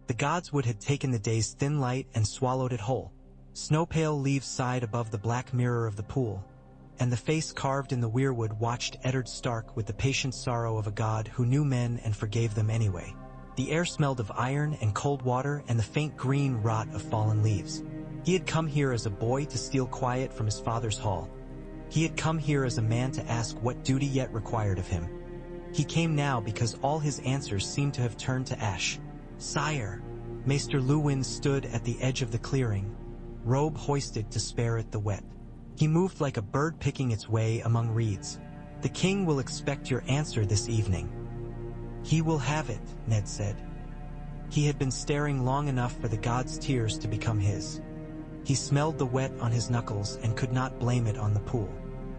The gods would have taken the day's thin light and swallowed it whole. Snow-pale leaves sighed above the black mirror of the pool, and the face carved in the weirwood watched Eddard Stark with the patient sorrow of a god who knew men and forgave them anyway. The air smelled of iron and cold water and the faint green rot of fallen leaves. He had come here as a boy to steal quiet from his father's hall. He had come here as a man to ask what duty yet required of him. He came now because all his answers seemed to have turned to ash. "Sire." Maester Luwin stood at the edge of the clearing, robe hoisted to spare it the wet. He moved like a bird picking its way among reeds. "The king will expect your answer this evening." "He will have it," Ned said. He had been staring long enough for the god's tears to become his. He smelled the wet on his knuckles and could not blame it on the pool.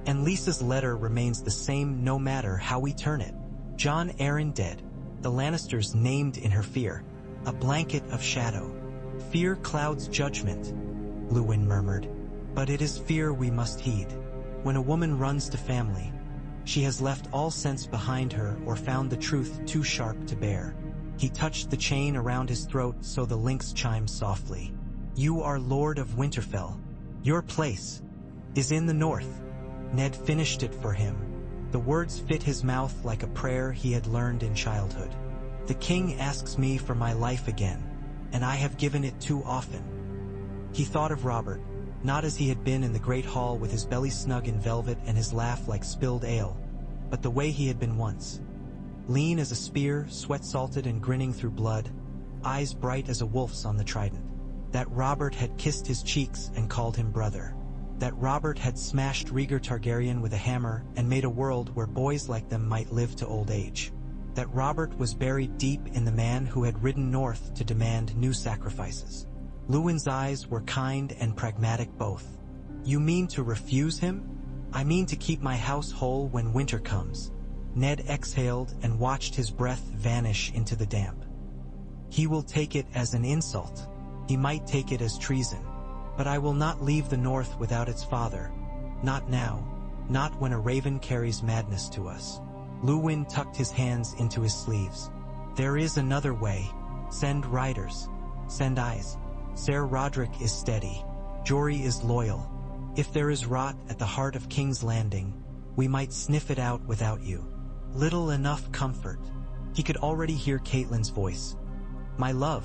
"And Lisa's letter remains the same no matter how we turn it. Jon Arryn dead. The Lannisters named in her fear. A blanket of shadow. Fear clouds judgment," Luwin murmured. "But it is fear we must heed. When a woman runs to family, she has left all sense behind her or found the truth too sharp to bear." He touched the chain around his throat so the links chimed softly. "You are Lord of Winterfell. Your place is in the north." Ned finished it for him. The words fit his mouth like a prayer he had learned in childhood. "The king asks me for my life again, and I have given it too often." He thought of Robert, not as he had been in the great hall with his belly snug in velvet and his laugh like spilled ale, but the way he had been once. Lean as a spear, sweat-salted and grinning through blood, eyes bright as a wolf's on the trident. That Robert had kissed his cheeks and called him brother. That Robert had smashed Rhaegar Targaryen with a hammer and made a world where boys like them might live to old age. That Robert was buried deep in the man who had ridden north to demand new sacrifices. Luwin's eyes were kind and pragmatic both. "You mean to refuse him?" "I mean to keep my house whole when winter comes." Ned exhaled and watched his breath vanish into the damp. "He will take it as an insult. He might take it as treason. But I will not leave the north without its father. Not now. Not when a raven carries madness to us." Luwin tucked his hands into his sleeves. "There is another way. Send riders. Send eyes. Ser Roderick is steady. Jory is loyal. If there is rot at the heart of King's Landing, we might sniff it out without you. Little enough comfort." He could already hear Catelyn's voice. "My love,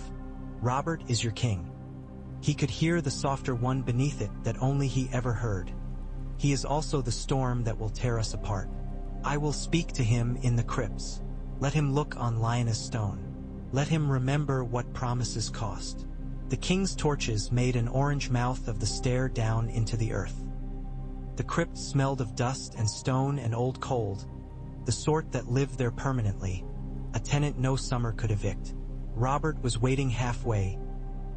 Robert is your king." He could hear the softer one beneath it that only he ever heard. "He is also the storm that will tear us apart. I will speak to him in the crypts. Let him look on Lioness Stone. Let him remember what promises cost." The king's torches made an orange mouth of the stair down into the earth. The crypt smelled of dust and stone and old cold, the sort that lived there permanently, a tenant no summer could evict. Robert was waiting halfway,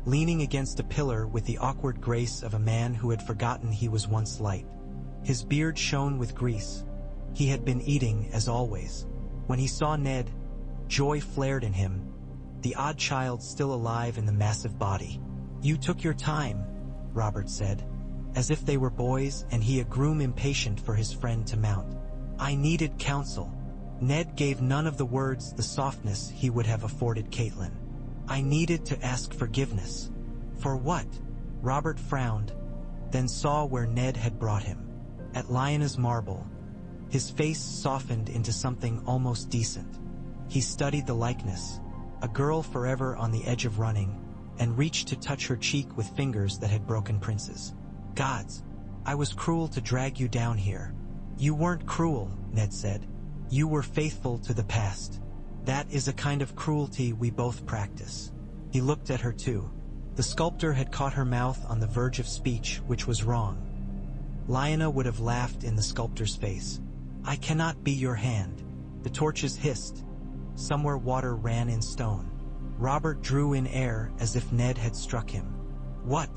leaning against a pillar with the awkward grace of a man who had forgotten he was once light. His beard shone with grease. He had been eating as always. When he saw Ned, joy flared in him, the odd child still alive in the massive body. "You took your time," Robert said, as if they were boys and he a groom impatient for his friend to mount. "I needed counsel." Ned gave none of the words the softness he would have afforded Catelyn. "I needed to ask forgiveness." "For what?" Robert frowned, then saw where Ned had brought him. At Lyanna's marble. His face softened into something almost decent. He studied the likeness, a girl forever on the edge of running, and reached to touch her cheek with fingers that had broken princes. "Gods, I was cruel to drag you down here." "You weren't cruel," Ned said. "You were faithful to the past. That is a kind of cruelty we both practice." He looked at her too. The sculptor had caught her mouth on the verge of speech, which was wrong. Lyanna would have laughed in the sculptor's face. "I cannot be your hand." The torches hissed. Somewhere water ran in stone. Robert drew in air as if Ned had struck him. "What?"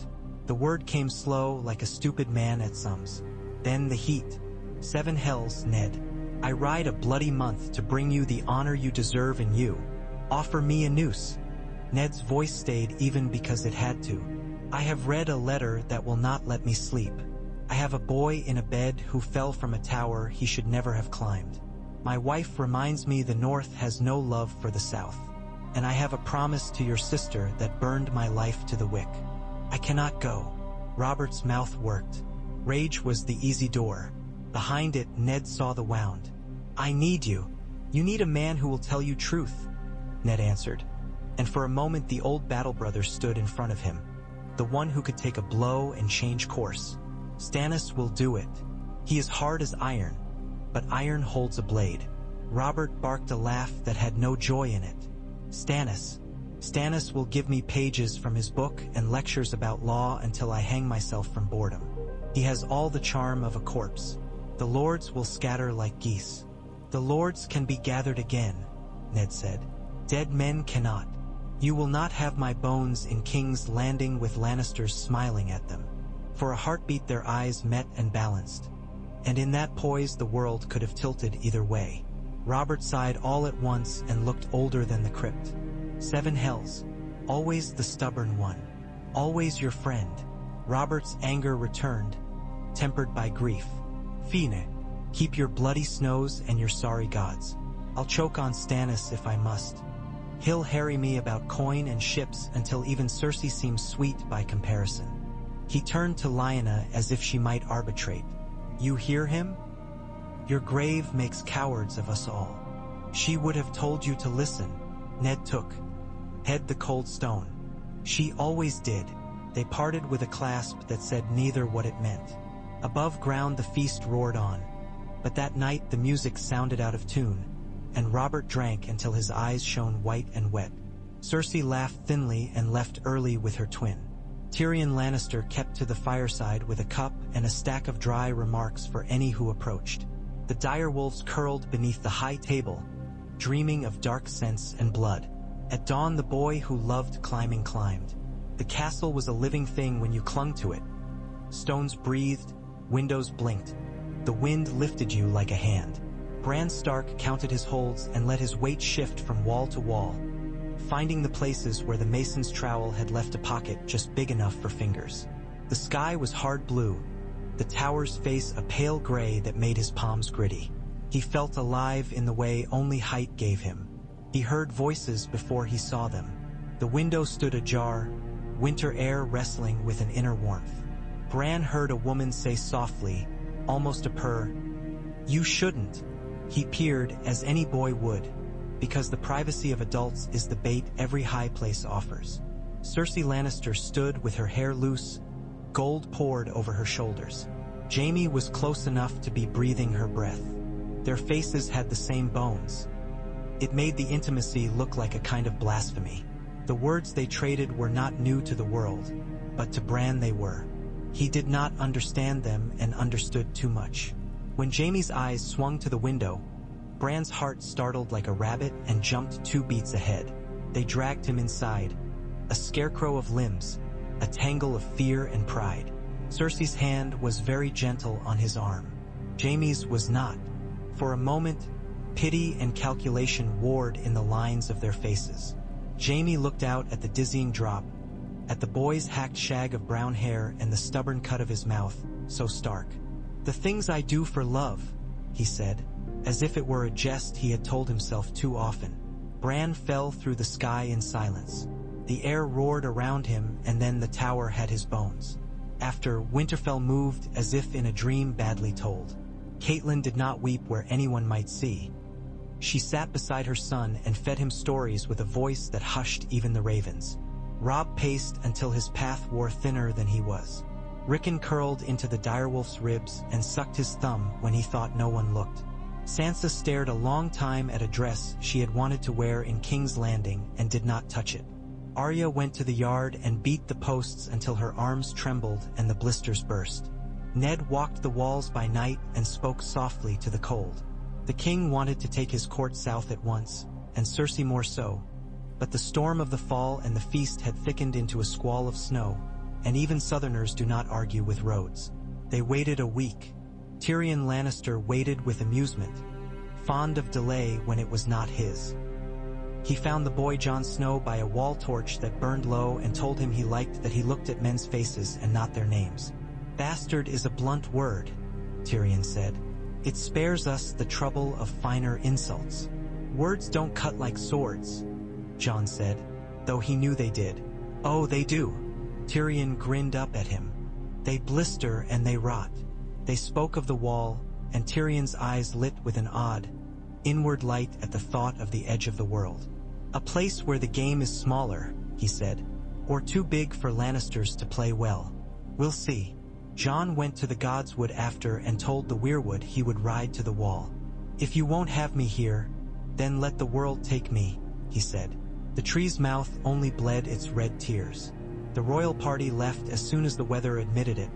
The word came slow like a stupid man at sums. "Then the heat. 7 hells, Ned. I ride a bloody month to bring you the honor you deserve and you offer me a noose." Ned's voice stayed even because it had to. "I have read a letter that will not let me sleep. I have a boy in a bed who fell from a tower he should never have climbed. My wife reminds me the North has no love for the South. and I have a promise to your sister that burned my life to the wick. I cannot go." Robert's mouth worked. Rage was the easy door. Behind it, Ned saw the wound. "I need you. You need a man who will tell you truth," Ned answered. And for a moment the old battle brother stood in front of him. The one who could take a blow and change course. "Stannis will do it. He is hard as iron, but iron holds a blade." Robert barked a laugh that had no joy in it. Stannis will give me pages from his book and lectures about law until I hang myself from boredom. He has all the charm of a corpse. The lords will scatter like geese." "The lords can be gathered again," Ned said. "Dead men cannot. You will not have my bones in King's Landing with Lannisters smiling at them." For a heartbeat their eyes met and balanced. And in that poise the world could have tilted either way. Robert sighed all at once and looked older than the crypt. 7 hells. Always the stubborn one. Always your friend. Robert's anger returned, tempered by grief. "Fine. Keep your bloody snows and your sorry gods. I'll choke on Stannis if I must. He'll harry me about coin and ships until even Cersei seems sweet by comparison." He turned to Lyanna as if she might arbitrate. "You hear him? Your grave makes cowards of us all. She would have told you to listen." Ned took head the cold stone. "She always did." They parted with a clasp that said neither what it meant. Above ground the feast roared on. But that night the music sounded out of tune, and Robert drank until his eyes shone white and wet. Cersei laughed thinly and left early with her twin. Tyrion Lannister kept to the fireside with a cup and a stack of dry remarks for any who approached. The direwolves curled beneath the high table, dreaming of dark scents and blood. At dawn the boy who loved climbing climbed. The castle was a living thing when you clung to it. Stones breathed, windows blinked. The wind lifted you like a hand. Bran Stark counted his holds and let his weight shift from wall to wall, finding the places where the mason's trowel had left a pocket just big enough for fingers. The sky was hard blue, the tower's face a pale gray that made his palms gritty. He felt alive in the way only height gave him. He heard voices before he saw them. The window stood ajar, winter air wrestling with an inner warmth. Bran heard a woman say softly, almost a purr, "You shouldn't." He peered, as any boy would, because the privacy of adults is the bait every high place offers. Cersei Lannister stood with her hair loose, gold poured over her shoulders. Jaime was close enough to be breathing her breath. Their faces had the same bones. It made the intimacy look like a kind of blasphemy. The words they traded were not new to the world, but to Bran they were. He did not understand them and understood too much. When Jaime's eyes swung to the window, Bran's heart startled like a rabbit and jumped 2 beats ahead. They dragged him inside, a scarecrow of limbs, a tangle of fear and pride. Cersei's hand was very gentle on his arm. Jaime's was not. For a moment, pity and calculation warred in the lines of their faces. Jaime looked out at the dizzying drop, at the boy's hacked shag of brown hair and the stubborn cut of his mouth, so stark. "The things I do for love," he said, as if it were a jest he had told himself too often. Bran fell through the sky in silence. The air roared around him, and then the tower had his bones. After, Winterfell moved as if in a dream badly told. Catelyn did not weep where anyone might see. She sat beside her son and fed him stories with a voice that hushed even the ravens. Robb paced until his path wore thinner than he was. Rickon curled into the direwolf's ribs and sucked his thumb when he thought no one looked. Sansa stared a long time at a dress she had wanted to wear in King's Landing and did not touch it. Arya went to the yard and beat the posts until her arms trembled and the blisters burst. Ned walked the walls by night and spoke softly to the cold. The king wanted to take his court south at once, and Cersei more so. But the storm of the fall and the feast had thickened into a squall of snow, and even southerners do not argue with roads. They waited a week. Tyrion Lannister waited with amusement, fond of delay when it was not his. He found the boy Jon Snow by a wall torch that burned low and told him he liked that he looked at men's faces and not their names. "Bastard is a blunt word," Tyrion said. "It spares us the trouble of finer insults. Words don't cut like swords." Jon said, though he knew they did. Oh, they do. Tyrion grinned up at him. They blister and they rot. They spoke of the wall, and Tyrion's eyes lit with an odd, inward light at the thought of the edge of the world. A place where the game is smaller, he said, or too big for Lannisters to play well. We'll see. Jon went to the Godswood after and told the Weirwood he would ride to the wall. If you won't have me here, then let the world take me, he said. The tree's mouth only bled its red tears. The royal party left as soon as the weather admitted it,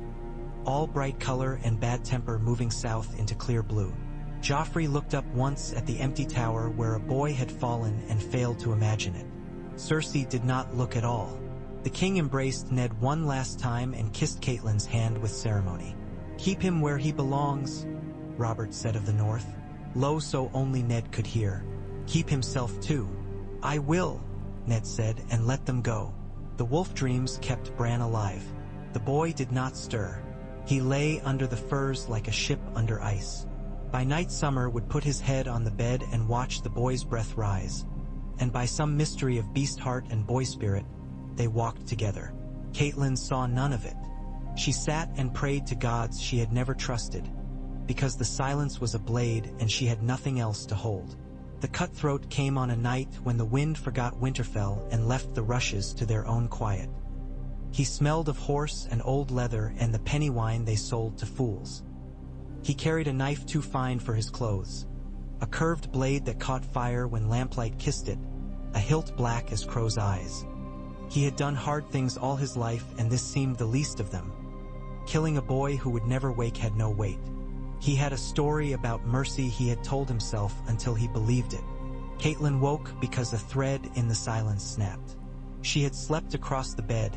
all bright color and bad temper moving south into clear blue. Joffrey looked up once at the empty tower where a boy had fallen and failed to imagine it. Cersei did not look at all. The king embraced Ned one last time and kissed Catelyn's hand with ceremony. Keep him where he belongs, Robert said of the north, low so only Ned could hear. Keep himself too. I will, Ned said, and let them go. The wolf dreams kept Bran alive. The boy did not stir. He lay under the firs like a ship under ice. By night Summer would put his head on the bed and watch the boy's breath rise. And by some mystery of beast heart and boy spirit, they walked together. Catelyn saw none of it. She sat and prayed to gods she had never trusted, because the silence was a blade and she had nothing else to hold. The cutthroat came on a night when the wind forgot Winterfell and left the rushes to their own quiet. He smelled of horse and old leather and the penny wine they sold to fools. He carried a knife too fine for his clothes, a curved blade that caught fire when lamplight kissed it, a hilt black as crow's eyes. He had done hard things all his life, and this seemed the least of them. Killing a boy who would never wake had no weight. He had a story about mercy he had told himself until he believed it. Catelyn woke because a thread in the silence snapped. She had slept across the bed,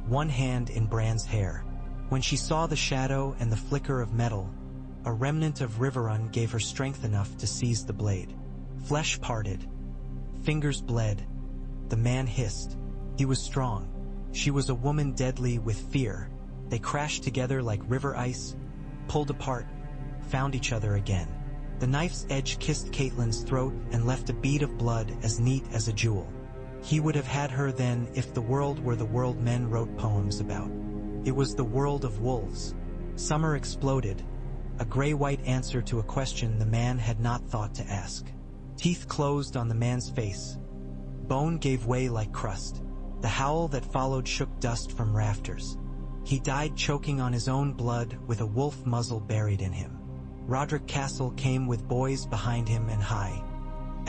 one hand in Bran's hair. When she saw the shadow and the flicker of metal, a remnant of Riverrun gave her strength enough to seize the blade. Flesh parted. Fingers bled. The man hissed. He was strong. She was a woman deadly with fear. They crashed together like river ice, pulled apart, found each other again. The knife's edge kissed Catelyn's throat and left a bead of blood as neat as a jewel. He would have had her then if the world were the world men wrote poems about. It was the world of wolves. Summer exploded, a gray-white answer to a question the man had not thought to ask. Teeth closed on the man's face. Bone gave way like crust. The howl that followed shook dust from rafters. He died choking on his own blood with a wolf muzzle buried in him. Roderick Castle came with boys behind him and high,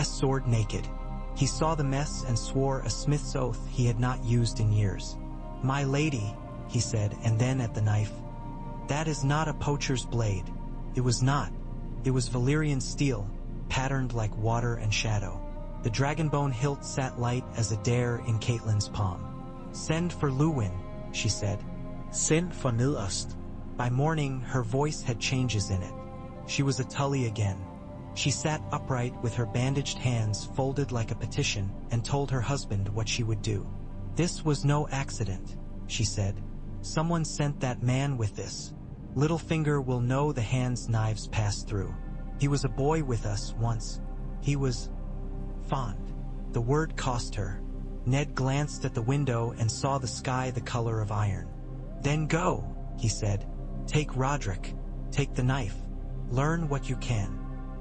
sword naked. He saw the mess and swore a smith's oath he had not used in years. My lady, he said, and then at the knife. That is not a poacher's blade. It was not. It was Valyrian steel, patterned like water and shadow. The dragonbone hilt sat light as a dare in Catelyn's palm. Send for Luwin, she said. Send for Nederst. By morning, her voice had changes in it. She was a Tully again. She sat upright with her bandaged hands folded like a petition and told her husband what she would do. This was no accident, she said. Someone sent that man with this. Littlefinger will know the hands knives passed through. He was a boy with us once. He was fond. The word cost her. Ned glanced at the window and saw the sky the color of iron. Then go, he said. Take Roderick. Take the knife. Learn what you can.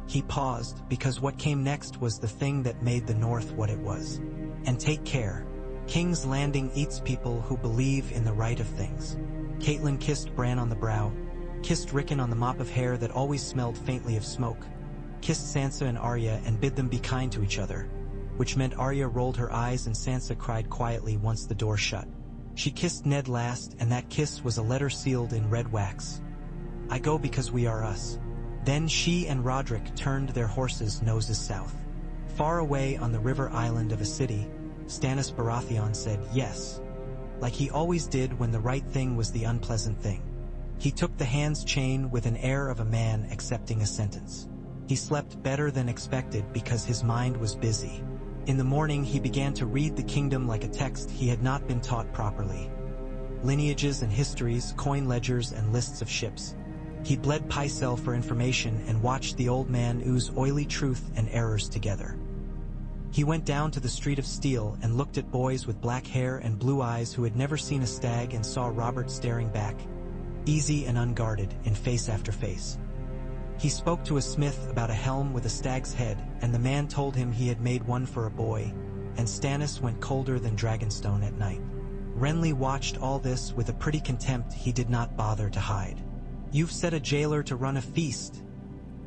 He paused because what came next was the thing that made the North what it was. And take care. King's Landing eats people who believe in the right of things. Catelyn kissed Bran on the brow, kissed Rickon on the mop of hair that always smelled faintly of smoke, kissed Sansa and Arya and bid them be kind to each other, which meant Arya rolled her eyes and Sansa cried quietly once the door shut. She kissed Ned last, and that kiss was a letter sealed in red wax. I go because we are us. Then she and Roderick turned their horses' noses south. Far away on the river island of a city, Stannis Baratheon said yes, like he always did when the right thing was the unpleasant thing. He took the hand's chain with an air of a man accepting a sentence. He slept better than expected because his mind was busy. In the morning he began to read the kingdom like a text he had not been taught properly. Lineages and histories, coin ledgers and lists of ships. He bled Pycelle for information and watched the old man ooze oily truth and errors together. He went down to the street of steel and looked at boys with black hair and blue eyes who had never seen a stag and saw Robert staring back, easy and unguarded, in face after face. He spoke to a smith about a helm with a stag's head, and the man told him he had made one for a boy, and Stannis went colder than Dragonstone at night. Renly watched all this with a pretty contempt he did not bother to hide. "You've set a jailer to run a feast,"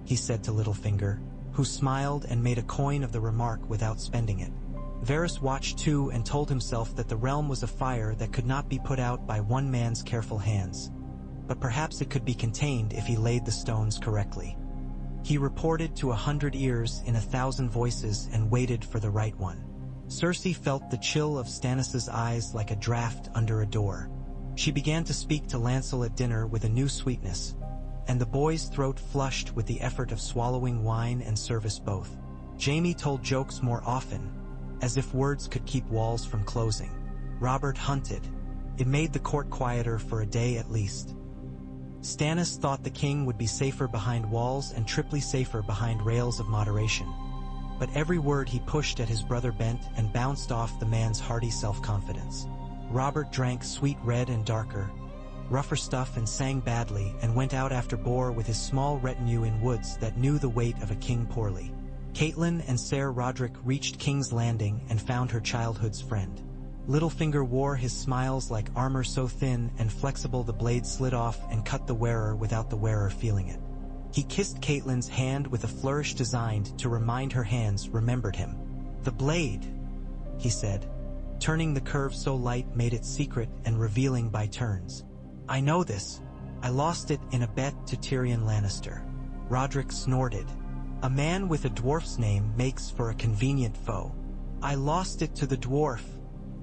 he said to Littlefinger, who smiled and made a coin of the remark without spending it. Varys watched too and told himself that the realm was a fire that could not be put out by one man's careful hands. But perhaps it could be contained if he laid the stones correctly. He reported to 100 ears in 1,000 voices and waited for the right one. Cersei felt the chill of Stannis's eyes like a draft under a door. She began to speak to Lancel at dinner with a new sweetness, and the boy's throat flushed with the effort of swallowing wine and service both. Jaime told jokes more often, as if words could keep walls from closing. Robert hunted. It made the court quieter for a day at least. Stannis thought the king would be safer behind walls and triply safer behind rails of moderation. But every word he pushed at his brother bent and bounced off the man's hearty self-confidence. Robert drank sweet red and darker, rougher stuff and sang badly and went out after boar with his small retinue in woods that knew the weight of a king poorly. Catelyn and Ser Roderick reached King's Landing and found her childhood's friend. Littlefinger wore his smiles like armor so thin and flexible the blade slid off and cut the wearer without the wearer feeling it. He kissed Catelyn's hand with a flourish designed to remind her hands remembered him. "The blade," he said, turning the curve so light made it secret and revealing by turns. "I know this. I lost it in a bet to Tyrion Lannister." Roderick snorted. "A man with a dwarf's name makes for a convenient foe." "I lost it to the dwarf,"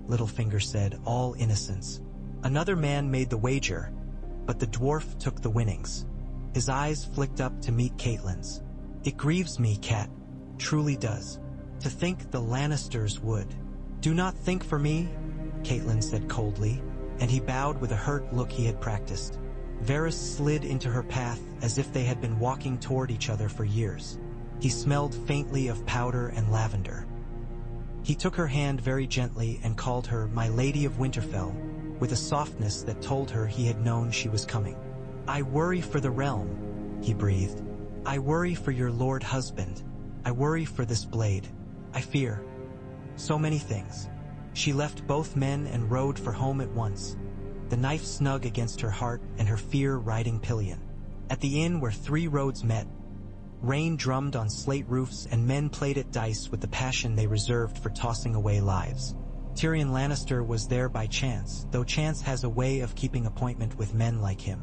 Littlefinger said, all innocence. "Another man made the wager, but the dwarf took the winnings." His eyes flicked up to meet Catelyn's. "It grieves me, Cat, truly does. To think the Lannisters would." "Do not think for me," Catelyn said coldly, and he bowed with a hurt look he had practiced. Varys slid into her path as if they had been walking toward each other for years. He smelled faintly of powder and lavender. He took her hand very gently and called her "My Lady of Winterfell," with a softness that told her he had known she was coming. "I worry for the realm," he breathed. "I worry for your lord husband. I worry for this blade. I fear so many things." She left both men and rode for home at once, the knife snug against her heart and her fear riding pillion. At the inn where three roads met, rain drummed on slate roofs and men played at dice with the passion they reserved for tossing away lives. Tyrion Lannister was there by chance, though chance has a way of keeping appointment with men like him.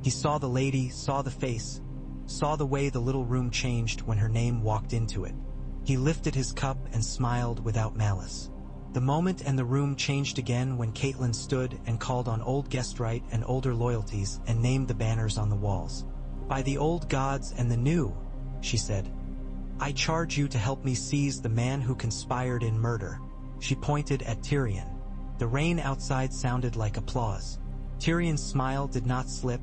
He saw the lady, saw the face, saw the way the little room changed when her name walked into it. He lifted his cup and smiled without malice. The moment and the room changed again when Catelyn stood and called on old guest-right and older loyalties and named the banners on the walls. "By the old gods and the new," she said, "I charge you to help me seize the man who conspired in murder." She pointed at Tyrion. The rain outside sounded like applause. Tyrion's smile did not slip,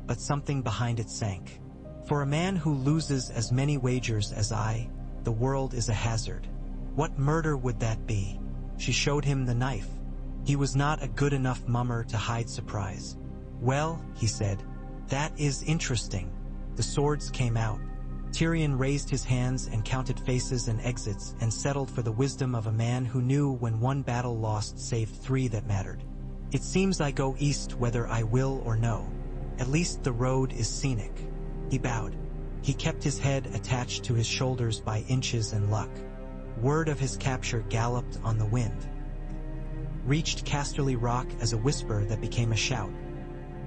but something behind it sank. "For a man who loses as many wagers as I, the world is a hazard. What murder would that be?" She showed him the knife. He was not a good enough mummer to hide surprise. "Well," he said, "that is interesting." The swords came out. Tyrion raised his hands and counted faces and exits and settled for the wisdom of a man who knew when one battle lost saved three that mattered. "It seems I go east whether I will or no. At least the road is scenic." He bowed. He kept his head attached to his shoulders by inches and luck. Word of his capture galloped on the wind. Reached Casterly Rock as a whisper that became a shout.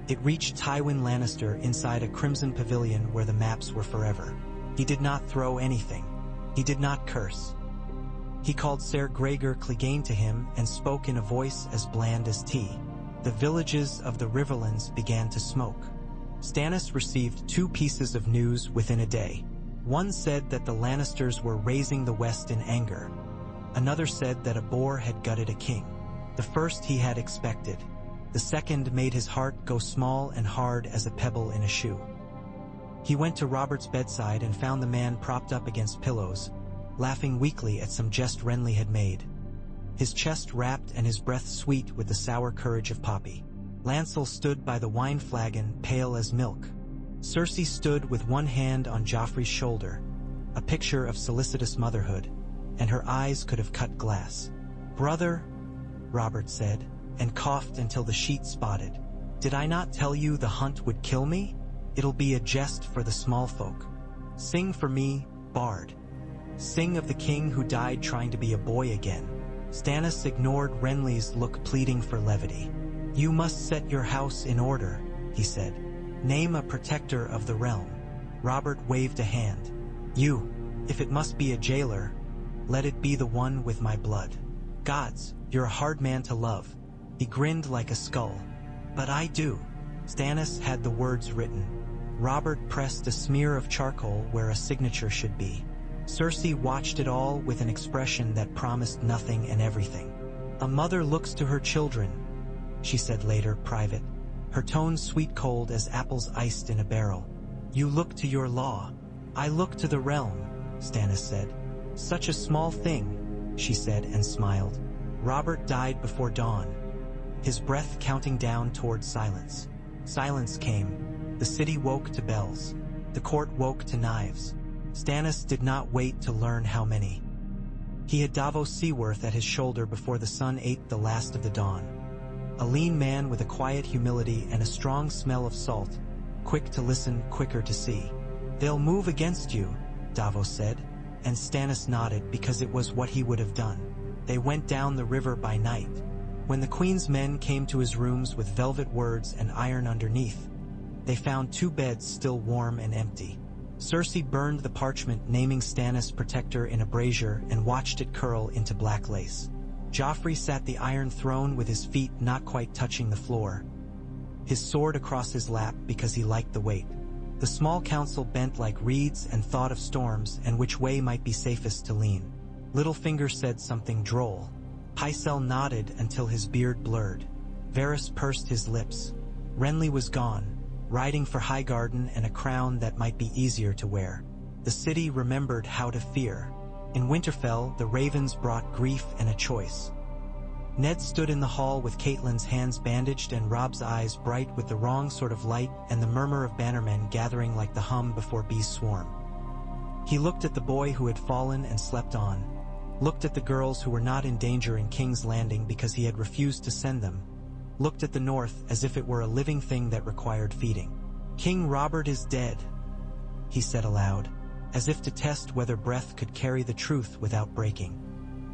It reached Tywin Lannister inside a crimson pavilion where the maps were forever. He did not throw anything. He did not curse. He called Ser Gregor Clegane to him and spoke in a voice as bland as tea. The villages of the Riverlands began to smoke. Stannis received 2 pieces of news within a day. One said that the Lannisters were raising the West in anger. Another said that a boar had gutted a king. The first he had expected. The second made his heart go small and hard as a pebble in a shoe. He went to Robert's bedside and found the man propped up against pillows, laughing weakly at some jest Renly had made. His chest rapt and his breath sweet with the sour courage of poppy. Lancel stood by the wine flagon, pale as milk. Cersei stood with one hand on Joffrey's shoulder, a picture of solicitous motherhood, and her eyes could have cut glass. "Brother," Robert said, and coughed until the sheet spotted. "Did I not tell you the hunt would kill me? It'll be a jest for the small folk. Sing for me, bard. Sing of the king who died trying to be a boy again." Stannis ignored Renly's look, pleading for levity. "You must set your house in order," he said. "Name a protector of the realm." Robert waved a hand. "You. If it must be a jailer, let it be the one with my blood. Gods, you're a hard man to love." He grinned like a skull. "But I do." Stannis had the words written. Robert pressed a smear of charcoal where a signature should be. Cersei watched it all with an expression that promised nothing and everything. "A mother looks to her children," she said later, private, her tone sweet-cold as apples iced in a barrel. "You look to your law. I look to the realm," Stannis said. "Such a small thing," she said and smiled. Robert died before dawn, his breath counting down toward silence. Silence came. The city woke to bells. The court woke to knives. Stannis did not wait to learn how many. He had Davos Seaworth at his shoulder before the sun ate the last of the dawn. A lean man with a quiet humility and a strong smell of salt, quick to listen, quicker to see. "They'll move against you," Davos said, and Stannis nodded because it was what he would have done. They went down the river by night. When the Queen's men came to his rooms with velvet words and iron underneath, they found 2 beds still warm and empty. Cersei burned the parchment naming Stannis protector in a brazier and watched it curl into black lace. Joffrey sat the Iron Throne with his feet not quite touching the floor, his sword across his lap because he liked the weight. The small council bent like reeds and thought of storms and which way might be safest to lean. Littlefinger said something droll. Pycelle nodded until his beard blurred. Varys pursed his lips. Renly was gone, riding for Highgarden and a crown that might be easier to wear. The city remembered how to fear. In Winterfell, the ravens brought grief and a choice. Ned stood in the hall with Catelyn's hands bandaged and Rob's eyes bright with the wrong sort of light and the murmur of bannermen gathering like the hum before bees swarm. He looked at the boy who had fallen and slept on, looked at the girls who were not in danger in King's Landing because he had refused to send them, looked at the North as if it were a living thing that required feeding. "King Robert is dead," he said aloud, as if to test whether breath could carry the truth without breaking.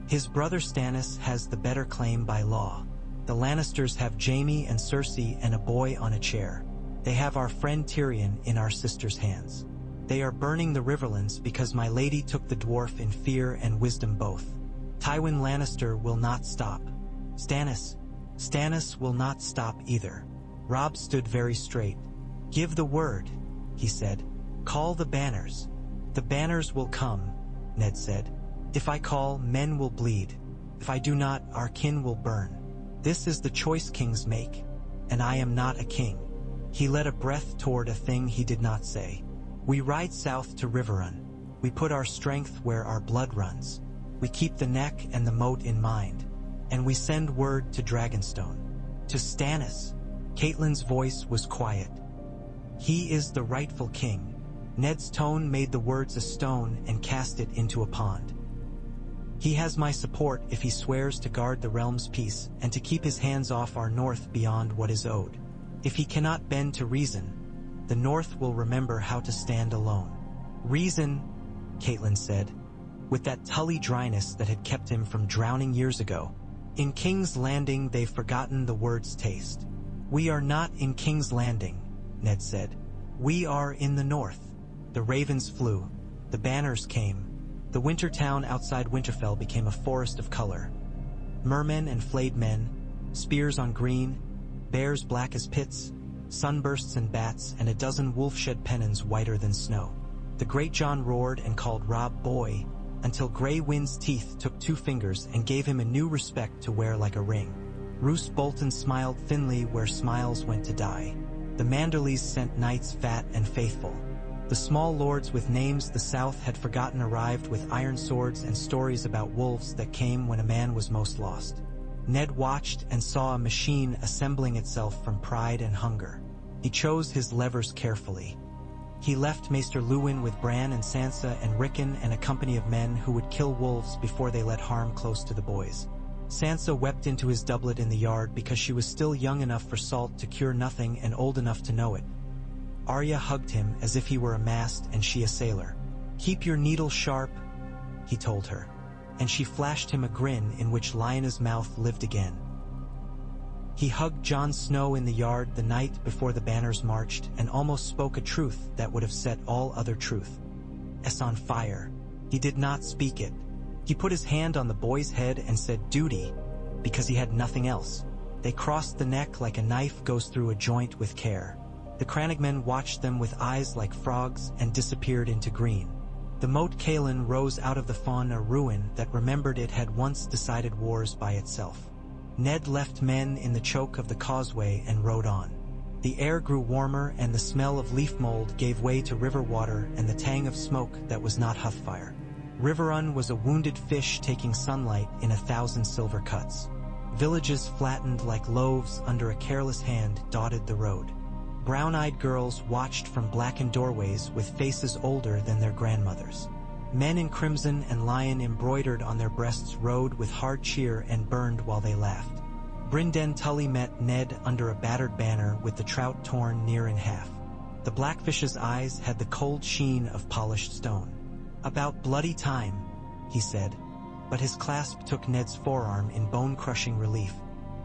"His brother Stannis has the better claim by law. The Lannisters have Jaime and Cersei and a boy on a chair. They have our friend Tyrion in our sister's hands. They are burning the Riverlands because my lady took the dwarf in fear and wisdom both. Tywin Lannister will not stop. Stannis will not stop either." Robb stood very straight. "Give the word," he said. "Call the banners." "The banners will come," Ned said. "If I call, men will bleed. If I do not, our kin will burn. This is the choice kings make, and I am not a king." He led a breath toward a thing he did not say. "We ride south to Riverrun. We put our strength where our blood runs. We keep the neck and the moat in mind. And we send word to Dragonstone. To Stannis." Catelyn's voice was quiet. "He is the rightful king." Ned's tone made the words a stone and cast it into a pond. "He has my support if he swears to guard the realm's peace and to keep his hands off our north beyond what is owed. If he cannot bend to reason, the North will remember how to stand alone." "Reason," Catelyn said, with that Tully dryness that had kept him from drowning years ago. "In King's Landing they've forgotten the word's taste." "We are not in King's Landing," Ned said. "We are in the North." The ravens flew. The banners came. The winter town outside Winterfell became a forest of color. Mermen and flayed men, spears on green, bears black as pits, sunbursts and bats, and a dozen wolf-shed pennons whiter than snow. The Great John roared and called Robb boy, until Grey Wind's teeth took 2 fingers and gave him a new respect to wear like a ring. Roose Bolton smiled thinly where smiles went to die. The Manderleys sent knights fat and faithful. The small lords with names the South had forgotten arrived with iron swords and stories about wolves that came when a man was most lost. Ned watched and saw a machine assembling itself from pride and hunger. He chose his levers carefully. He left Maester Luwin with Bran and Sansa and Rickon and a company of men who would kill wolves before they let harm close to the boys. Sansa wept into his doublet in the yard because she was still young enough for salt to cure nothing and old enough to know it. Arya hugged him as if he were a mast and she a sailor. "Keep your needle sharp," he told her. And she flashed him a grin in which Lyanna's mouth lived again. He hugged Jon Snow in the yard the night before the banners marched and almost spoke a truth that would have set all other truth on fire. He did not speak it. He put his hand on the boy's head and said duty, because he had nothing else. They crossed the neck like a knife goes through a joint with care. The crannogmen watched them with eyes like frogs and disappeared into green. The Moat Cailin rose out of the fawn a ruin that remembered it had once decided wars by itself. Ned left men in the choke of the causeway and rode on. The air grew warmer and the smell of leaf mold gave way to river water and the tang of smoke that was not hearthfire. Riverrun was a wounded fish taking sunlight in 1,000 silver cuts. Villages flattened like loaves under a careless hand dotted the road. Brown-eyed girls watched from blackened doorways with faces older than their grandmothers. Men in crimson and lion embroidered on their breasts rode with hard cheer and burned while they laughed. Brynden Tully met Ned under a battered banner with the trout torn near in half. The blackfish's eyes had the cold sheen of polished stone. "About bloody time," he said, but his clasp took Ned's forearm in bone-crushing relief.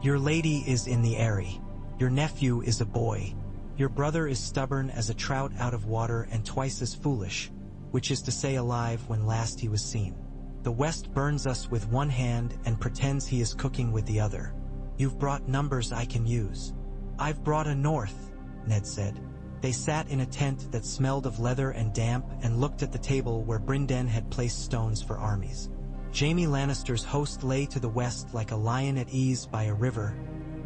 "Your lady is in the Eyrie. Your nephew is a boy. Your brother is stubborn as a trout out of water and twice as foolish, which is to say alive when last he was seen. The West burns us with one hand and pretends he is cooking with the other. You've brought numbers I can use." "I've brought a North," Ned said. They sat in a tent that smelled of leather and damp and looked at the table where Brynden had placed stones for armies. Jaime Lannister's host lay to the west like a lion at ease by a river,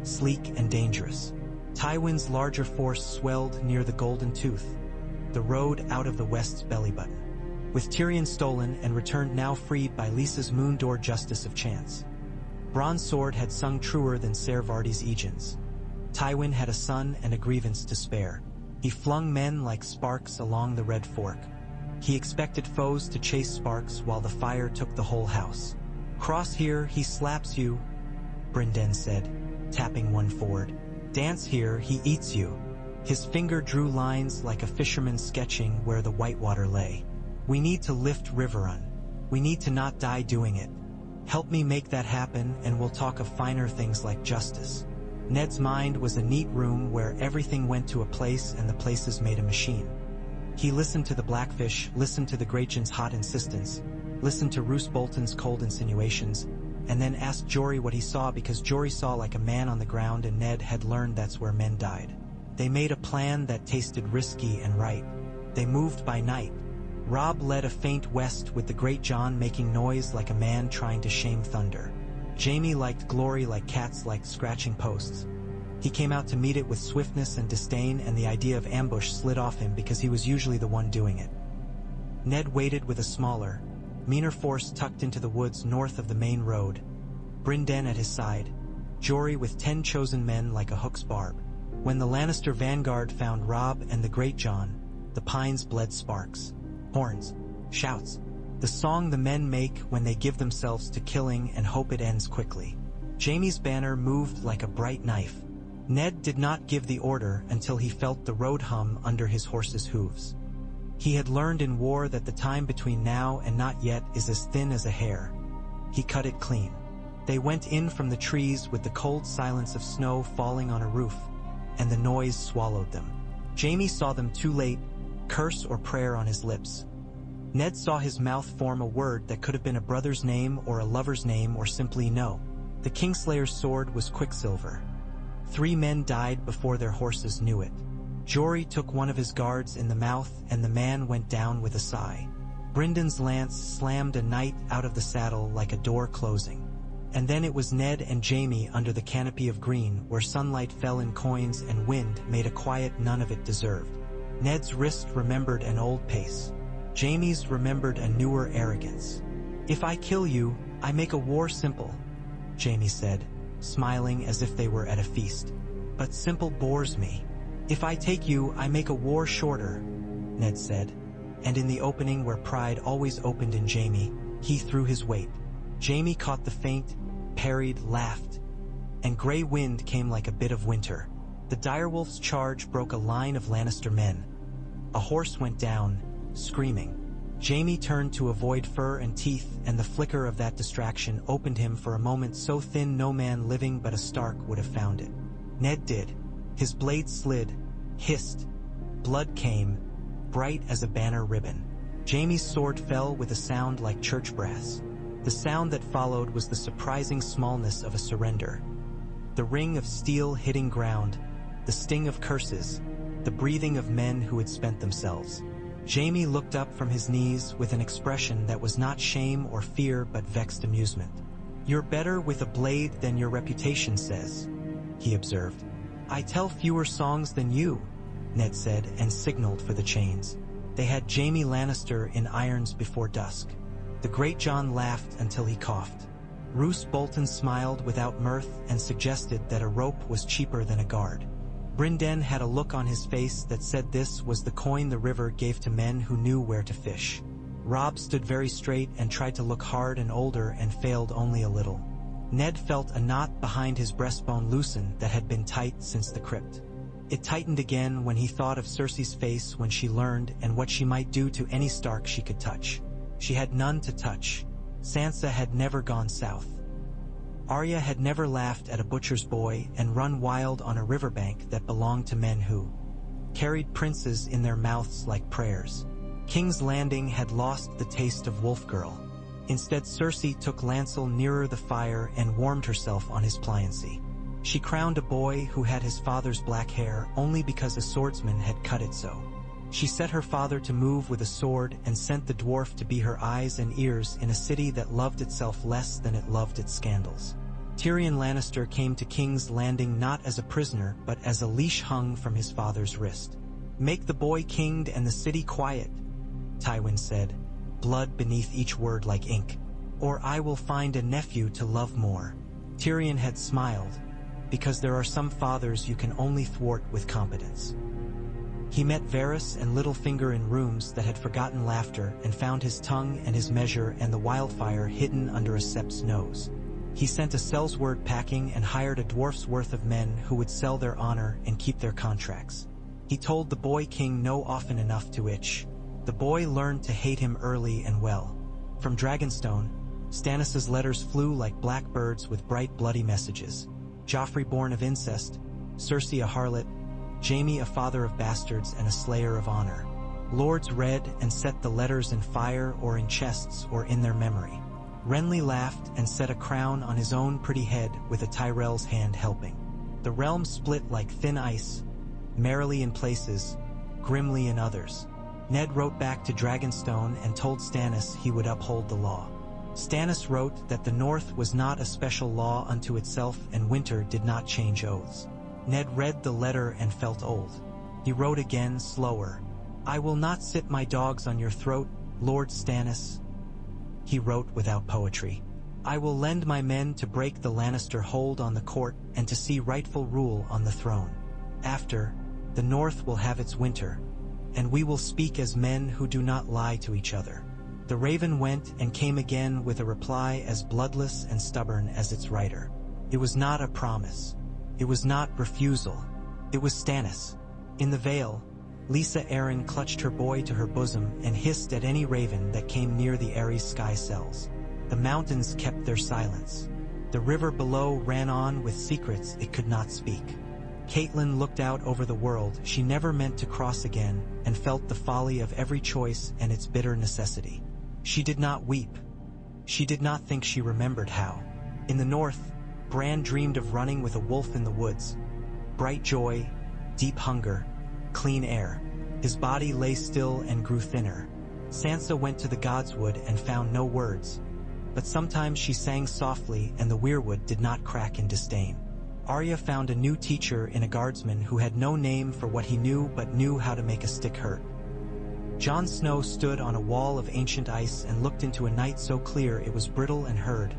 sleek and dangerous. Tywin's larger force swelled near the Golden Tooth, the road out of the West's belly button. With Tyrion stolen and returned now freed by Lysa's Moondor justice of chance. Bronze Sword had sung truer than Ser Vardy's Aegeans. Tywin had a son and a grievance to spare. He flung men like sparks along the Red Fork. He expected foes to chase sparks while the fire took the whole house. "Cross here, he slaps you," Brynden said, tapping one forward. "Dance here, he eats you." His finger drew lines like a fisherman sketching where the whitewater lay. "We need to lift Riverrun. We need to not die doing it. Help me make that happen and we'll talk of finer things like justice." Ned's mind was a neat room where everything went to a place and the places made a machine. He listened to the Blackfish, listened to the Greyjohn's hot insistence, listened to Roose Bolton's cold insinuations, and then asked Jory what he saw because Jory saw like a man on the ground and Ned had learned that's where men died. They made a plan that tasted risky and right. They moved by night. Robb led a feint west with the Great John making noise like a man trying to shame thunder. Jaime liked glory like cats liked scratching posts. He came out to meet it with swiftness and disdain, and the idea of ambush slid off him because he was usually the one doing it. Ned waited with a smaller, meaner force tucked into the woods north of the main road, Brynden at his side, Jory with 10 chosen men like a hook's barb. When the Lannister vanguard found Robb and the Great John, the pines bled sparks, horns, shouts, the song the men make when they give themselves to killing and hope it ends quickly. Jaime's banner moved like a bright knife. Ned did not give the order until he felt the road hum under his horse's hooves. He had learned in war that the time between now and not yet is as thin as a hair. He cut it clean. They went in from the trees with the cold silence of snow falling on a roof, and the noise swallowed them. Jaime saw them too late, curse or prayer on his lips. Ned saw his mouth form a word that could have been a brother's name or a lover's name or simply no. The Kingslayer's sword was quicksilver. 3 men died before their horses knew it. Jory took one of his guards in the mouth and the man went down with a sigh. Brynden's lance slammed a knight out of the saddle like a door closing. And then it was Ned and Jaime under the canopy of green where sunlight fell in coins and wind made a quiet none of it deserved. Ned's wrist remembered an old pace. Jaime's remembered a newer arrogance. "If I kill you, I make a war simple," Jaime said, smiling as if they were at a feast. "But simple bores me." "If I take you, I make a war shorter," Ned said. And in the opening where pride always opened in Jaime, he threw his weight. Jaime caught the feint, parried, laughed, and gray wind came like a bit of winter. The direwolf's charge broke a line of Lannister men. A horse went down, screaming. Jaime turned to avoid fur and teeth, and the flicker of that distraction opened him for a moment so thin no man living but a Stark would have found it. Ned did. His blade slid, hissed. Blood came, bright as a banner ribbon. Jaime's sword fell with a sound like church brass. The sound that followed was the surprising smallness of a surrender. The ring of steel hitting ground, the sting of curses, the breathing of men who had spent themselves. Jaime looked up from his knees with an expression that was not shame or fear but vexed amusement. "You're better with a blade than your reputation says," he observed. "I tell fewer songs than you," Ned said, and signaled for the chains. They had Jaime Lannister in irons before dusk. The Great John laughed until he coughed. Roose Bolton smiled without mirth and suggested that a rope was cheaper than a guard. Brynden had a look on his face that said this was the coin the river gave to men who knew where to fish. Robb stood very straight and tried to look hard and older and failed only a little. Ned felt a knot behind his breastbone loosen that had been tight since the crypt. It tightened again when he thought of Cersei's face when she learned and what she might do to any Stark she could touch. She had none to touch. Sansa had never gone south. Arya had never laughed at a butcher's boy and run wild on a riverbank that belonged to men who carried princes in their mouths like prayers. King's Landing had lost the taste of Wolf Girl. Instead, Cersei took Lancel nearer the fire and warmed herself on his pliancy. She crowned a boy who had his father's black hair only because a swordsman had cut it so. She set her father to move with a sword and sent the dwarf to be her eyes and ears in a city that loved itself less than it loved its scandals. Tyrion Lannister came to King's Landing not as a prisoner but as a leash hung from his father's wrist. "Make the boy kinged and the city quiet," Tywin said, blood beneath each word like ink. "Or I will find a nephew to love more." Tyrion had smiled, because there are some fathers you can only thwart with competence. He met Varys and Littlefinger in rooms that had forgotten laughter and found his tongue and his measure and the wildfire hidden under a sept's nose. He sent a sellsword packing and hired a dwarf's worth of men who would sell their honor and keep their contracts. He told the boy king no often enough to itch. The boy learned to hate him early and well. From Dragonstone, Stannis' letters flew like black birds with bright bloody messages. Joffrey born of incest, Cersei a harlot, Jaime a father of bastards and a slayer of honor. Lords read and set the letters in fire or in chests or in their memory. Renly laughed and set a crown on his own pretty head with a Tyrell's hand helping. The realm split like thin ice, merrily in places, grimly in others. Ned wrote back to Dragonstone and told Stannis he would uphold the law. Stannis wrote that the North was not a special law unto itself and winter did not change oaths. Ned read the letter and felt old. He wrote again, slower. "I will not sit my dogs on your throat, Lord Stannis." He wrote without poetry. "I will lend my men to break the Lannister hold on the court and to see rightful rule on the throne. After, the North will have its winter, and we will speak as men who do not lie to each other." The raven went and came again with a reply as bloodless and stubborn as its writer. It was not a promise. It was not refusal. It was Stannis. In the Vale, Lisa Arryn clutched her boy to her bosom and hissed at any raven that came near the Ares sky cells. The mountains kept their silence. The river below ran on with secrets it could not speak. Catelyn looked out over the world she never meant to cross again and felt the folly of every choice and its bitter necessity. She did not weep. She did not think she remembered how. In the North, Bran dreamed of running with a wolf in the woods. Bright joy, deep hunger, clean air. His body lay still and grew thinner. Sansa went to the Godswood and found no words, but sometimes she sang softly and the weirwood did not crack in disdain. Arya found a new teacher in a guardsman who had no name for what he knew but knew how to make a stick hurt. Jon Snow stood on a wall of ancient ice and looked into a night so clear it was brittle and heard,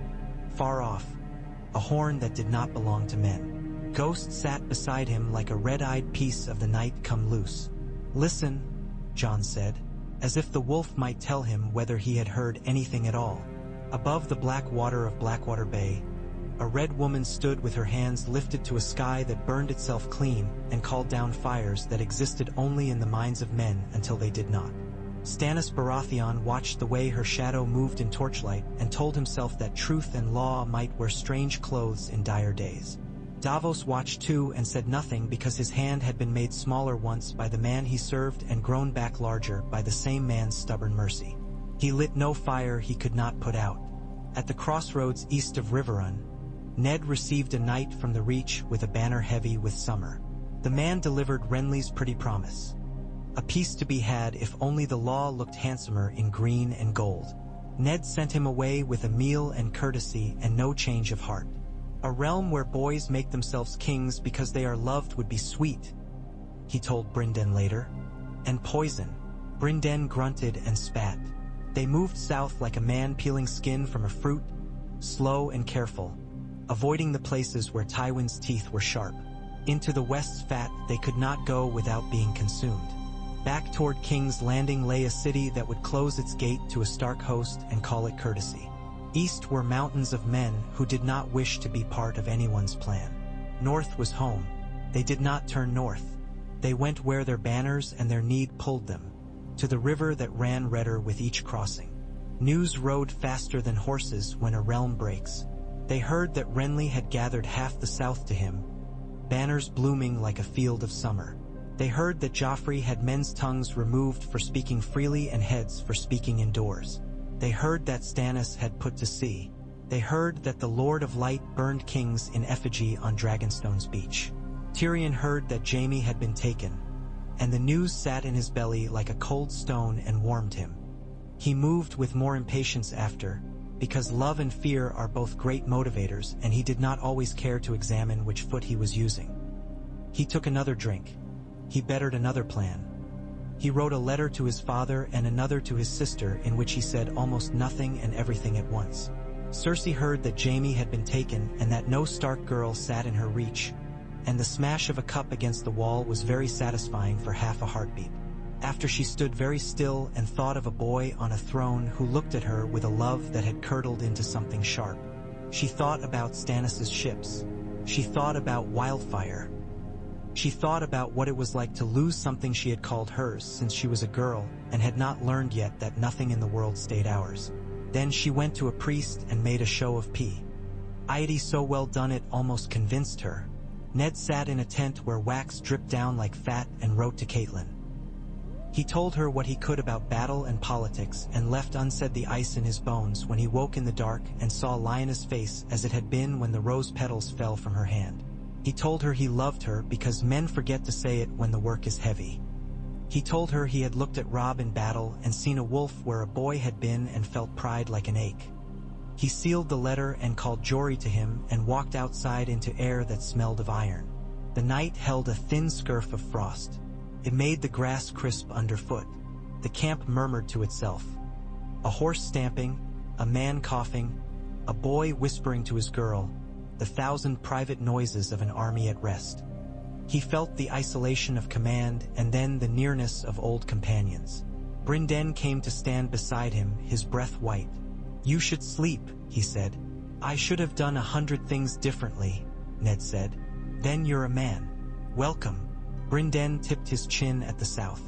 far off, a horn that did not belong to men. Ghost sat beside him like a red-eyed piece of the night come loose. "Listen," Jon said, as if the wolf might tell him whether he had heard anything at all. Above the black water of Blackwater Bay, a red woman stood with her hands lifted to a sky that burned itself clean and called down fires that existed only in the minds of men until they did not. Stannis Baratheon watched the way her shadow moved in torchlight and told himself that truth and law might wear strange clothes in dire days. Davos watched too and said nothing because his hand had been made smaller once by the man he served and grown back larger by the same man's stubborn mercy. He lit no fire he could not put out. At the crossroads east of Riverrun, Ned received a knight from the Reach with a banner heavy with summer. The man delivered Renly's pretty promise. A peace to be had if only the law looked handsomer in green and gold. Ned sent him away with a meal and courtesy and no change of heart. A realm where boys make themselves kings because they are loved would be sweet, he told Brynden later. And poison. Brynden grunted and spat. They moved south like a man peeling skin from a fruit, slow and careful, avoiding the places where Tywin's teeth were sharp. Into the west's fat they could not go without being consumed. Back toward King's Landing lay a city that would close its gate to a Stark host and call it courtesy. East were mountains of men who did not wish to be part of anyone's plan. North was home. They did not turn north. They went where their banners and their need pulled them, to the river that ran redder with each crossing. News rode faster than horses when a realm breaks. They heard that Renly had gathered half the south to him, banners blooming like a field of summer. They heard that Joffrey had men's tongues removed for speaking freely and heads for speaking indoors. They heard that Stannis had put to sea. They heard that the Lord of Light burned kings in effigy on Dragonstone's beach. Tyrion heard that Jaime had been taken, and the news sat in his belly like a cold stone and warmed him. He moved with more impatience after, because love and fear are both great motivators and he did not always care to examine which foot he was using. He took another drink. He bettered another plan. He wrote a letter to his father and another to his sister in which he said almost nothing and everything at once. Cersei heard that Jaime had been taken and that no Stark girl sat in her reach, and the smash of a cup against the wall was very satisfying for half a heartbeat. After she stood very still and thought of a boy on a throne who looked at her with a love that had curdled into something sharp. She thought about Stannis's ships. She thought about Wildfire. She thought about what it was like to lose something she had called hers since she was a girl and had not learned yet that nothing in the world stayed ours. Then she went to a priest and made a show of piety so well done it almost convinced her. Ned sat in a tent where wax dripped down like fat and wrote to Catelyn. He told her what he could about battle and politics and left unsaid the ice in his bones when he woke in the dark and saw Lyanna's face as it had been when the rose petals fell from her hand. He told her he loved her because men forget to say it when the work is heavy. He told her he had looked at Robb in battle and seen a wolf where a boy had been and felt pride like an ache. He sealed the letter and called Jory to him and walked outside into air that smelled of iron. The night held a thin scurf of frost. It made the grass crisp underfoot. The camp murmured to itself. A horse stamping, a man coughing, a boy whispering to his girl, the thousand private noises of an army at rest. He felt the isolation of command and then the nearness of old companions. Brynden came to stand beside him, his breath white. "You should sleep," he said. "I should have done 100 things differently," Ned said. "Then you're a man. Welcome." Brynden tipped his chin at the south.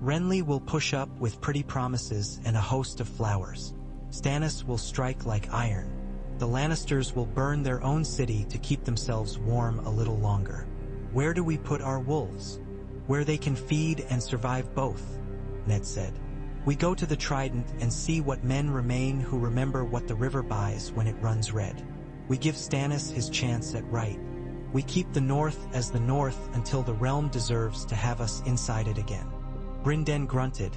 "Renly will push up with pretty promises and a host of flowers. Stannis will strike like iron. The Lannisters will burn their own city to keep themselves warm a little longer. Where do we put our wolves? Where they can feed and survive both," Ned said. "We go to the Trident and see what men remain who remember what the river buys when it runs red. We give Stannis his chance at right. We keep the North as the North until the realm deserves to have us inside it again." Brynden grunted,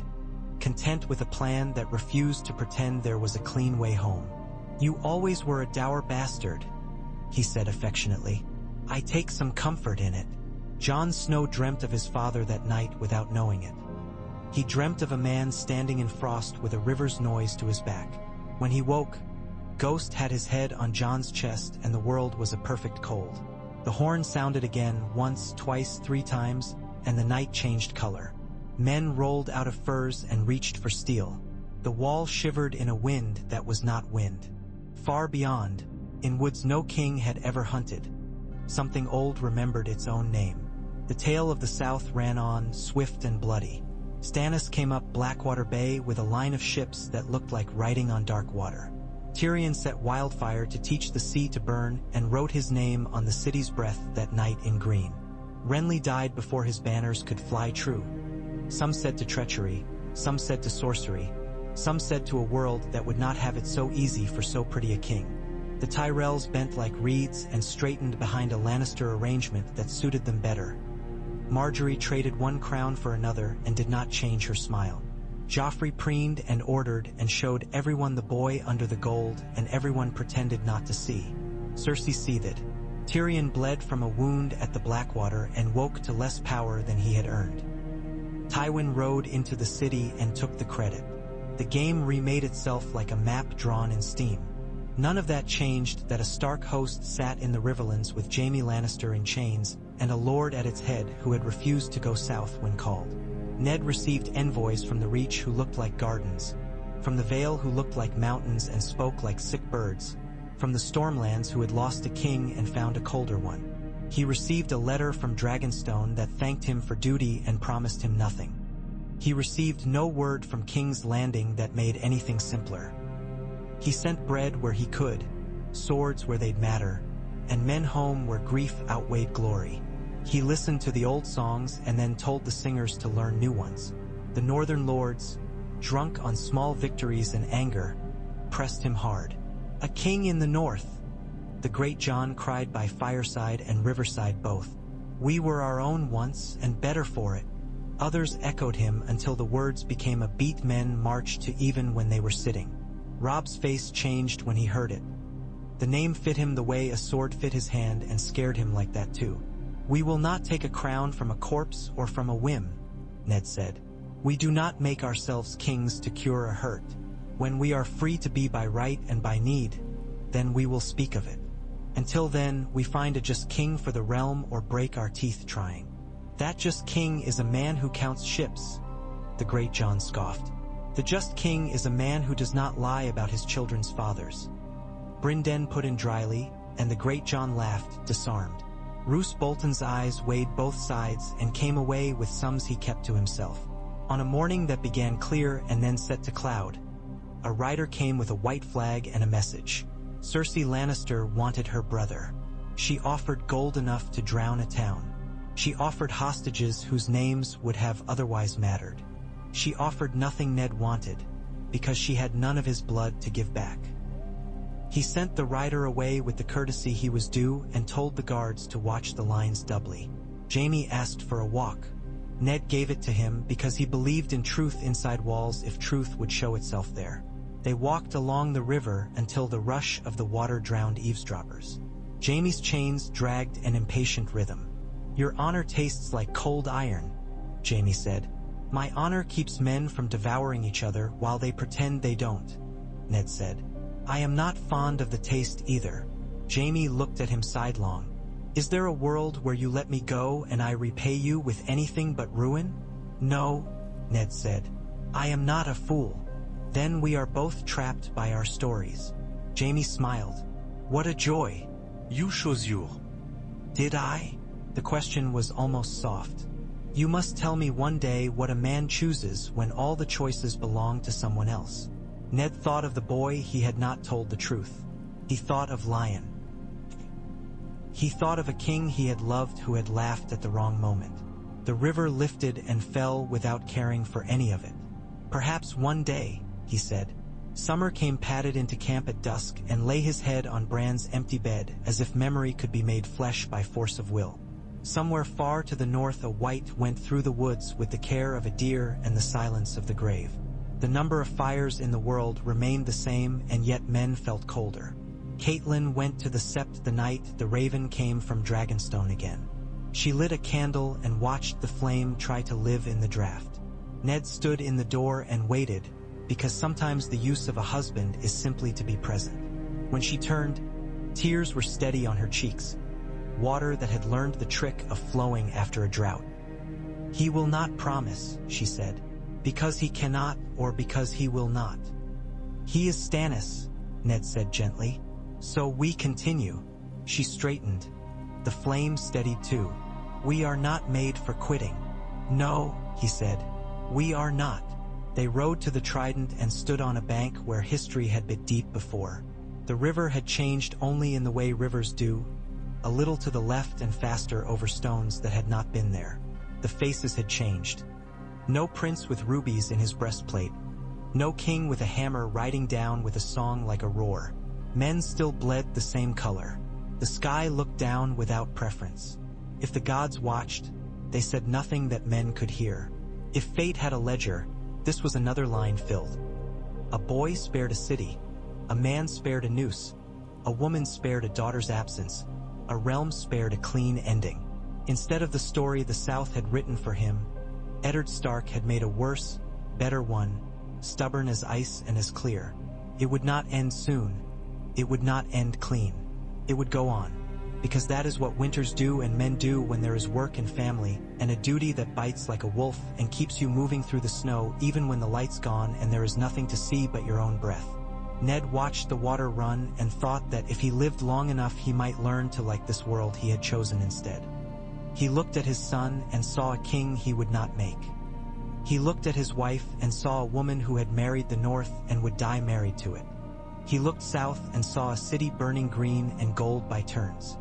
content with a plan that refused to pretend there was a clean way home. "You always were a dour bastard," he said affectionately. I take some comfort in it. Jon Snow dreamt of his father that night without knowing it. He dreamt of a man standing in frost with a river's noise to his back. When he woke, Ghost had his head on Jon's chest and the world was a perfect cold. The horn sounded again, once, twice, 3 times, and the night changed color. Men rolled out of furs and reached for steel. The wall shivered in a wind that was not wind. Far beyond, in woods no king had ever hunted, something old remembered its own name. The tale of the South ran on, swift and bloody. Stannis came up Blackwater Bay with a line of ships that looked like writing on dark water. Tyrion set wildfire to teach the sea to burn and wrote his name on the city's breath that night in green. Renly died before his banners could fly true. Some said to treachery, some said to sorcery, some said to a world that would not have it so easy for so pretty a king. The Tyrells bent like reeds and straightened behind a Lannister arrangement that suited them better. Marjorie traded one crown for another and did not change her smile. Joffrey preened and ordered and showed everyone the boy under the gold, and everyone pretended not to see. Cersei seethed. Tyrion bled from a wound at the Blackwater and woke to less power than he had earned. Tywin rode into the city and took the credit. The game remade itself like a map drawn in steam. None of that changed that a Stark host sat in the Riverlands with Jaime Lannister in chains and a lord at its head who had refused to go south when called. Ned received envoys from the Reach who looked like gardens, from the Vale who looked like mountains and spoke like sick birds, from the Stormlands who had lost a king and found a colder one. He received a letter from Dragonstone that thanked him for duty and promised him nothing. He received no word from King's Landing that made anything simpler. He sent bread where he could, swords where they'd matter, and men home where grief outweighed glory. He listened to the old songs and then told the singers to learn new ones. The northern lords, drunk on small victories and anger, pressed him hard. A king in the north, the great Jon cried by fireside and riverside both. We were our own once and better for it. Others echoed him until the words became a beat men marched to even when they were sitting. Robb's face changed when he heard it. The name fit him the way a sword fit his hand and scared him like that too. We will not take a crown from a corpse or from a whim, Ned said. We do not make ourselves kings to cure a hurt. When we are free to be by right and by need, then we will speak of it. Until then, we find a just king for the realm or break our teeth trying. That just king is a man who counts ships, the great Jon scoffed. The just king is a man who does not lie about his children's fathers. Brynden put in dryly, and the great Jon laughed, disarmed. Roose Bolton's eyes weighed both sides and came away with sums he kept to himself. On a morning that began clear and then set to cloud, a rider came with a white flag and a message. Cersei Lannister wanted her brother. She offered gold enough to drown a town. She offered hostages whose names would have otherwise mattered. She offered nothing Ned wanted, because she had none of his blood to give back. He sent the rider away with the courtesy he was due and told the guards to watch the lines doubly. Jaime asked for a walk. Ned gave it to him because he believed in truth inside walls if truth would show itself there. They walked along the river until the rush of the water drowned eavesdroppers. Jaime's chains dragged an impatient rhythm. Your honor tastes like cold iron, Jaime said. My honor keeps men from devouring each other while they pretend they don't, Ned said. I am not fond of the taste either. Jaime looked at him sidelong. Is there a world where you let me go and I repay you with anything but ruin? No, Ned said. I am not a fool. Then we are both trapped by our stories. Jaime smiled. What a joy. You chose your. Did I? The question was almost soft. You must tell me one day what a man chooses when all the choices belong to someone else. Ned thought of the boy he had not told the truth. He thought of Lion. He thought of a king he had loved who had laughed at the wrong moment. The river lifted and fell without caring for any of it. Perhaps one day, he said. Summer came padded into camp at dusk and lay his head on Bran's empty bed as if memory could be made flesh by force of will. Somewhere far to the north a wight went through the woods with the care of a deer and the silence of the grave. The number of fires in the world remained the same and yet men felt colder. Caitlin went to the sept the night the raven came from Dragonstone again. She lit a candle and watched the flame try to live in the draft. Ned stood in the door and waited, because sometimes the use of a husband is simply to be present. When she turned, tears were steady on her cheeks, water that had learned the trick of flowing after a drought. "He will not promise," she said, "because he cannot or because he will not." "He is Stannis," Ned said gently. "So we continue." She straightened. The flame steadied too. "We are not made for quitting." "No," he said. "We are not." They rowed to the Trident and stood on a bank where history had been deep before. The river had changed only in the way rivers do, a little to the left and faster over stones that had not been there. The faces had changed. No prince with rubies in his breastplate. No king with a hammer riding down with a song like a roar. Men still bled the same color. The sky looked down without preference. If the gods watched, they said nothing that men could hear. If fate had a ledger, this was another line filled. A boy spared a city. A man spared a noose. A woman spared a daughter's absence. A realm spared a clean ending. Instead of the story the South had written for him, Eddard Stark had made a worse, better one, stubborn as ice and as clear. It would not end soon. It would not end clean. It would go on. Because that is what winters do and men do when there is work and family, and a duty that bites like a wolf and keeps you moving through the snow even when the light's gone and there is nothing to see but your own breath. Ned watched the water run and thought that if he lived long enough he might learn to like this world he had chosen instead. He looked at his son and saw a king he would not make. He looked at his wife and saw a woman who had married the North and would die married to it. He looked south and saw a city burning green and gold by turns.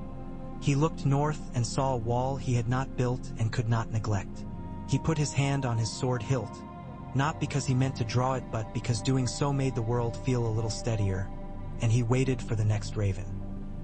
He looked north and saw a wall he had not built and could not neglect. He put his hand on his sword hilt, not because he meant to draw it but because doing so made the world feel a little steadier, and he waited for the next raven.